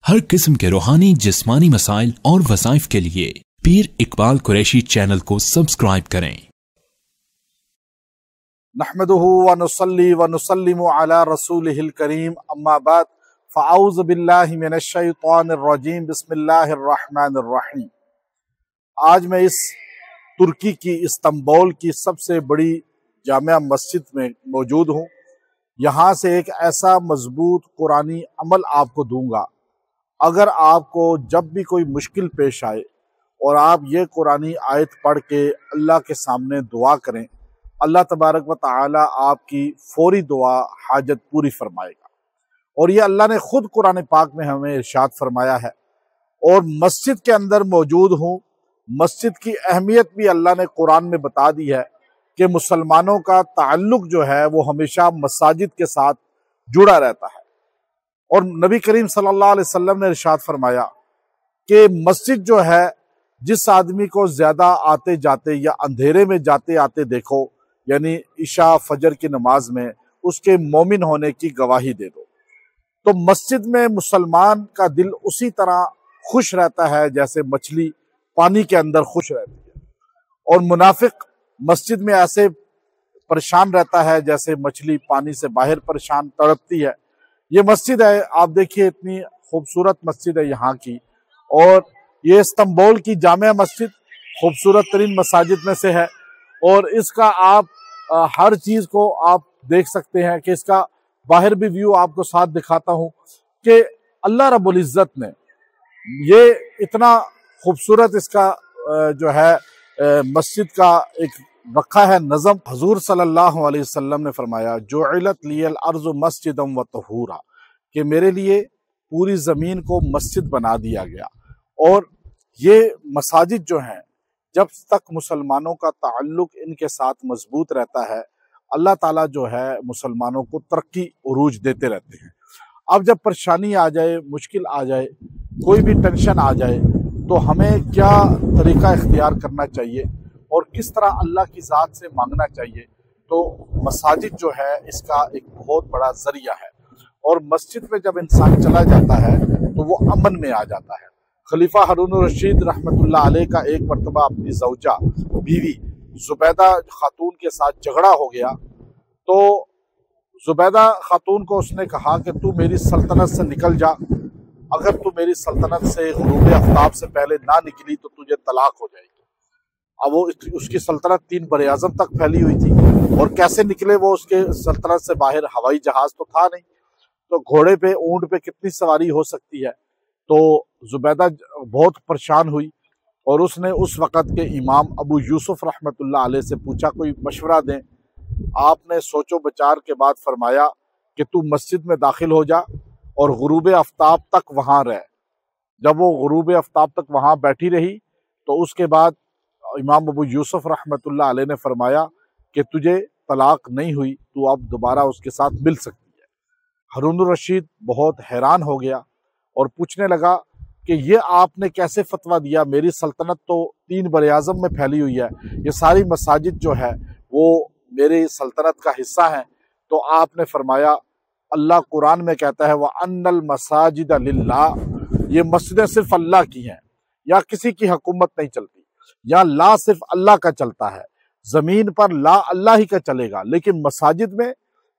हर किस्म के रूहानी जिस्मानी मसाइल और वज़ाइफ के लिए पीर इकबाल कुरैशी चैनल को सब्सक्राइब करें। नहमदुहु व नुसल्ली व नुसल्लिमु अला रसूलिहिल करीम, अम्मा बाद, फ़अऊज़ु बिल्लाहि मिनश शैतानिर रजीम, बिस्मिल्लाहिर रहमानिर रहीम। आज मैं इस तुर्की की इस्तांबुल की सबसे बड़ी जामिया मस्जिद में मौजूद हूँ। यहाँ से एक ऐसा मजबूत कुरानी अमल आपको दूंगा। अगर आपको जब भी कोई मुश्किल पेश आए और आप ये कुरानी आयत पढ़ के अल्लाह के सामने दुआ करें, अल्लाह तबारक व तआला आपकी फौरी दुआ हाजत पूरी फरमाएगा। और ये अल्लाह ने खुद कुरान पाक में हमें इरशाद फरमाया है। और मस्जिद के अंदर मौजूद हूँ, मस्जिद की अहमियत भी अल्लाह ने कुरान में बता दी है कि मुसलमानों का ताल्लुक जो है वो हमेशा मसाजिद के साथ जुड़ा रहता है। और नबी करीम सल्लल्लाहु अलैहि वसल्लम ने इरशाद फरमाया कि मस्जिद जो है, जिस आदमी को ज्यादा आते जाते या अंधेरे में जाते आते देखो, यानी इशा फजर की नमाज में, उसके मोमिन होने की गवाही दे दो। तो मस्जिद में मुसलमान का दिल उसी तरह खुश रहता है जैसे मछली पानी के अंदर खुश रहती है। और मुनाफिक मस्जिद में ऐसे परेशान रहता है जैसे मछली पानी से बाहर परेशान तड़पती है। ये मस्जिद है, आप देखिए इतनी खूबसूरत मस्जिद है यहाँ की। और ये इस्तांबुल की जामिया मस्जिद खूबसूरत तरीन मसाजिद में से है। और इसका आप हर चीज को आप देख सकते हैं कि इसका बाहर भी व्यू आपको साथ दिखाता हूँ कि अल्लाह रब्बुल इज्जत ने ये इतना खूबसूरत इसका जो है मस्जिद का एक रखा है नज़म। हजूर सल्लल्लाहु अलैहि वसल्लम ने फरमाया, जुइलत लियल अर्ज़ु मस्जिदम व तहूरा, कि मेरे लिए पूरी ज़मीन को मस्जिद बना दिया गया। और ये मसाजिद जो हैं, जब तक मुसलमानों का ताल्लुक इनके साथ मजबूत रहता है, अल्लाह ताला जो है मुसलमानों को तरक्की उरूज देते रहते हैं। अब जब परेशानी आ जाए, मुश्किल आ जाए, कोई भी टेंशन आ जाए, तो हमें क्या तरीका इख्तियार करना चाहिए और किस तरह अल्लाह की ज़ात से मांगना चाहिए, तो मसाजिद जो है इसका एक बहुत बड़ा जरिया है। और मस्जिद में जब इंसान चला जाता है तो वो अमन में आ जाता है। खलीफा हारून रशीद रहमतुल्लाह अलैह का एक मरतबा अपनी ज़ौजा बीवी जुबैदा खातून के साथ झगड़ा हो गया। तो जुबैदा खातून को उसने कहा कि तू मेरी सल्तनत से निकल जा, अगर तू मेरी सल्तनत से गुरूब आफ्ताब से पहले ना निकली तो तुझे तलाक हो जाएगी। अब वो उसकी सल्तनत 3 बर-ए-आज़म तक फैली हुई थी, और कैसे निकले वो उसके सल्तनत से बाहर? हवाई जहाज तो था नहीं, तो घोड़े पे ऊंट पे कितनी सवारी हो सकती है? तो जुबैदा बहुत परेशान हुई और उसने उस वक़्त के इमाम अबू यूसुफ रहमतुल्लाह अलैह से पूछा, कोई मशवरा दें। आपने सोचो विचार के बाद फरमाया कि तू मस्जिद में दाखिल हो जा और गुरूब आफ्ताब तक वहाँ रह। जब वो गुरूब आफ्ताब तक वहाँ बैठी रही तो उसके बाद इमाम अबू यूसुफ रहमतुल्लाह अलैह ने फरमाया कि तुझे तलाक नहीं हुई, तू अब दोबारा उसके साथ मिल सकती है। हारून रशीद बहुत हैरान हो गया और पूछने लगा कि ये आपने कैसे फतवा दिया? मेरी सल्तनत तो 3 बर-ए-आज़म में फैली हुई है, ये सारी मसाजिद जो है वो मेरी सल्तनत का हिस्सा है। तो आपने फरमाया, अल्लाह कुरान में कहता है, व अन्नल मसाजिद लिल्लाह, ये मस्जिदें सिर्फ अल्लाह की हैं, या किसी की हुकूमत नहीं चलती। या ला सिर्फ अल्लाह का चलता है, जमीन पर ला अल्लाह ही का चलेगा। लेकिन मसाजिद में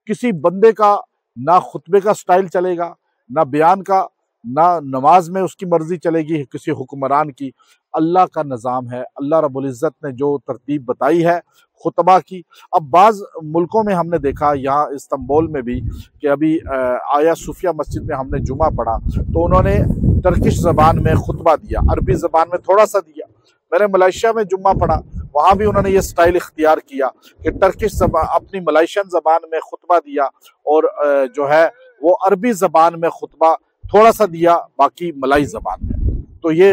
किसी बंदे का ना खुतबे का स्टाइल चलेगा, ना बयान का, ना नमाज में उसकी मर्जी चलेगी किसी हुक्मरान की। अल्लाह का निज़ाम है, अल्लाह रब्बुल इज़्ज़त ने जो तरतीब बताई है खुतबा की। अब बाज़ मुल्कों में हमने देखा, यहाँ इस्तांबुल में भी, कि अभी आया सूफिया मस्जिद में हमने जुमा पढ़ा तो उन्होंने टर्किश ज़बान में खुतबा दिया, अरबी ज़बान में थोड़ा सा दिया। मैंने मलेशिया में जुम्मा पढ़ा, वहाँ भी उन्होंने ये स्टाइल इख्तियार किया कि टर्किश ज़बान अपनी मलेशियन ज़बान में खुतबा दिया और जो है वो अरबी ज़बान में खुतबा थोड़ा सा दिया, बाकी मलाई ज़बान में। तो ये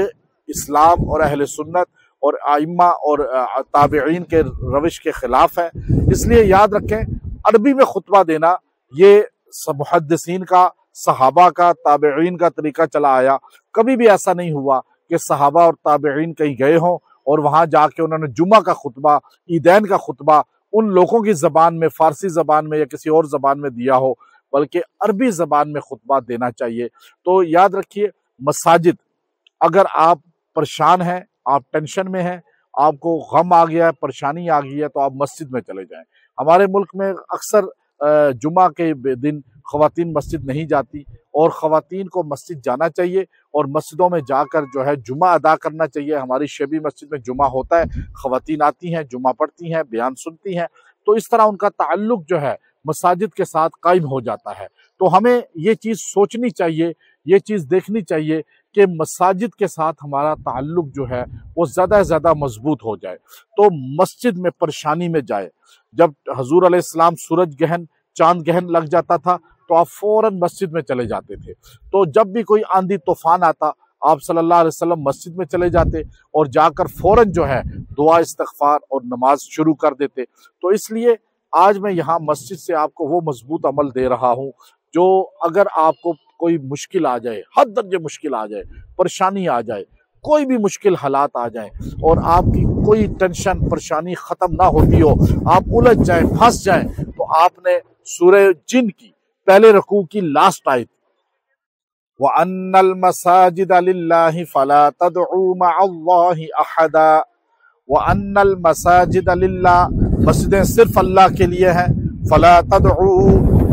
इस्लाम और अहले सुन्नत और आइम्मा और ताबिईन के रविश के खिलाफ है। इसलिए याद रखें, अरबी में खुतबा देना ये मुहद्दिसीन का, सहाबा का, ताबिईन का तरीका चला आया। कभी भी ऐसा नहीं हुआ कि सहाबा और ताबिईन कहीं गए हों और वहां जाके उन्होंने जुमा का खुतबा, ईदैन का खुतबा उन लोगों की जबान में, फारसी जबान में या किसी और जबान में दिया हो, बल्कि अरबी जबान में खुतबा देना चाहिए। तो याद रखिए, मसाजिद, अगर आप परेशान हैं, आप टेंशन में हैं, आपको गम आ गया है, परेशानी आ गई है, तो आप मस्जिद में चले जाएं। हमारे मुल्क में अक्सर जुमा के दिन ख़वातीन मस्जिद नहीं जाती, और ख़वातीन को मस्जिद जाना चाहिए और मस्जिदों में जाकर जो है जुमा अदा करना चाहिए। हमारी शेबी मस्जिद में जुमा होता है, ख़वातीन आती हैं, जुमा पढ़ती हैं, बयान सुनती हैं, तो इस तरह उनका ताल्लुक जो है मसाजिद के साथ कायम हो जाता है। तो हमें ये चीज़ सोचनी चाहिए, ये चीज़ देखनी चाहिए कि मसाजिद के साथ हमारा ताल्लुक जो है वो ज़्यादा से ज़्यादा मजबूत हो जाए। तो मस्जिद में परेशानी में जाए। जब हजूर अलैहिस्सलाम सूरज ग्रहण, चांद ग्रहण लग जाता था तो आप फौरन मस्जिद में चले जाते थे। तो जब भी कोई आंधी तूफान आता, आप सल्लल्लाहु अलैहि वसल्लम मस्जिद में चले जाते और जाकर फौरन जो है दुआ, इस्तिग़फ़ार और नमाज शुरू कर देते। तो इसलिए आज मैं यहाँ मस्जिद से आपको वो मजबूत अमल दे रहा हूँ जो अगर आपको कोई मुश्किल आ जाए, हद दर्जे मुश्किल आ जाए, परेशानी आ जाए, कोई भी मुश्किल हालात आ जाए और आपकी कोई टेंशन परेशानी ख़त्म ना होती हो, आप उलझ जाएं, फंस जाएं, तो आपने सूरह जिन की पहले रकू की लास्ट आयत, व अन्नल मसाजिद लिल्लाहि फला तदउ मअल्लाहि अहदा, व अन्नल मसाजिद लिल्लाह, मस्जिदें सिर्फ अल्लाह के लिए हैं, फला तदउ,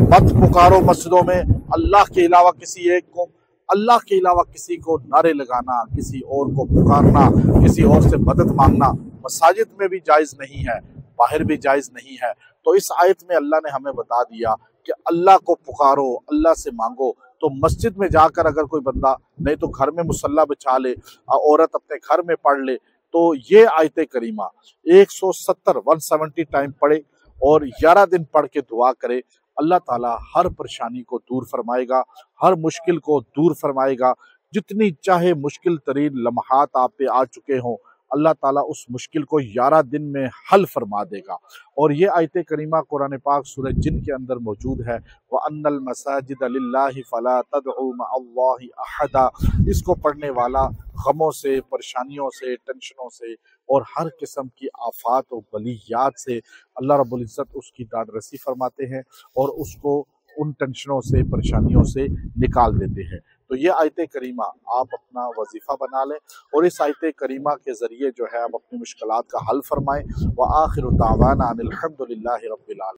मत पुकारो मस्जिदों में अल्लाह के अलावा किसी एक को, अल्लाह के अलावा किसी को नारे लगाना, किसी और को पुकारना, किसी और से मदद मांगना मसाजिद में भी जायज़ नहीं है, बाहर भी जायज़ नहीं है। तो इस आयत में अल्लाह ने हमें बता दिया कि अल्लाह को पुकारो, अल्लाह से मांगो। तो मस्जिद में जाकर अगर कोई बंदा, नहीं तो घर में मुसल्ला बिछा ले, औरत अपने घर में पढ़ ले, तो ये आयत करीमा 170 टाइम पढ़े और 11 दिन पढ़ के दुआ करे, अल्लाह ताला हर परेशानी को दूर फरमाएगा, हर मुश्किल को दूर फरमाएगा। जितनी चाहे मुश्किल तरीन लम्हात आप पे आ चुके हों, अल्लाह ताला उस मुश्किल को 11 दिन में हल फरमा देगा। और ये आयत करीमा कुरान पाक सूरह जिन के अंदर मौजूद है, व अन्नल मसाजिद लिल्लाहि फला तदउ मअल्लाहि अहदा। इसको पढ़ने वाला गमों से, परेशानियों से, टेंशनों से और हर किस्म की आफात और बलियात से अल्लाह रब्बुल इज़्ज़त उसकी दादरसी फरमाते हैं और उसको उन टेंशनों से, परेशानियों से निकाल देते हैं। तो ये आयत करीमा आप अपना वजीफ़ा बना लें और इस आयत करीमा के ज़रिए जो है आप अपनी मुश्किलात का हल फरमाएँ। व आखिरु दावाना अनिल हम्दुलिल्लाहि रब्बिल आलमीन।